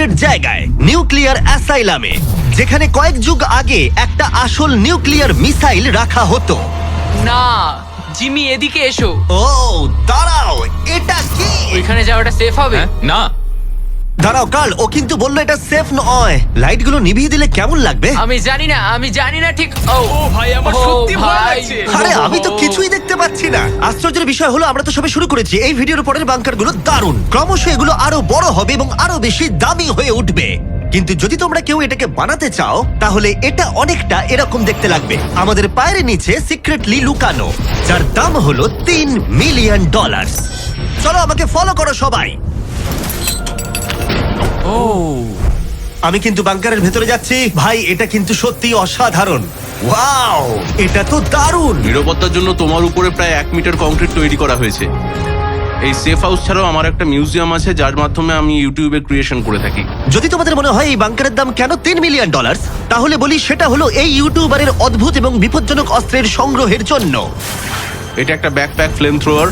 Secret জায়গায়, nuclear অ্যাসাইলামে, যেখানে কয়েক যুগ আগে একটা আসল নিউক্লিয়ার মিসাইল রাখা হতো। না, জিমি এদিকে এসো। ও দাঁড়াও, এটা কি? ওইখানে যাওয়াটা সেফ হবে? না, দাঁড়াও কার্ল, ও কিন্তু বললো এটা সেফ নয়। লাইটগুলো নিভিয়ে দিলে কেমন লাগবে? আমি জানি না ঠিক। ও ভাই, আমার ও সত্যি ভয় ভাই। লাগছে। আরে আমি তো কিছুই দেখতে পাচ্ছি না। আশ্চর্যের বিষয় হলো আমরা তো সবে শুরু করেছি। এই ভিডিওর পরের বাংকারগুলো দারুণ। ক্রমশ এগুলো আরো বড় হবে এবং আরো বেশি দামি হয়ে উঠবে। কিন্তু যদি তোমরা কেউ এটাকে বানাতে চাও, তাহলে এটা অনেকটা এরকম দেখতে লাগবে। আমাদের পায়ের নিচে সিক্রেটলি লুকানো, যার দাম হলো $3 মিলিয়ন। চলো আমাকে ফলো করো সবাই। ও আমি কিন্তু বাংকারের ভেতরে যাচ্ছি। ভাই এটা কিন্তু সত্যি অসাধারণ। ওয়াও, এটা তো দারুণ। নিরাপত্তার জন্য তোমার উপরে প্রায় 1 মিটার কংক্রিট তৈরি করা হয়েছে। এই সেফ হাউস ছাড়াও আমার একটা মিউজিয়াম আছে, যার মাধ্যমে আমি ইউটিউবে ক্রিয়েশন করে থাকি। যদি তোমাদের মনে হয় এই বাংকারের দাম কেন $3 মিলিয়ন, তাহলে বলি সেটা হলো এই ইউটিউবারের অদ্ভুত এবং বিপজ্জনক অস্ত্রের সংগ্রহের জন্য। এটা একটা ব্যাকপ্যাক ফ্লেম থ্রোয়ার,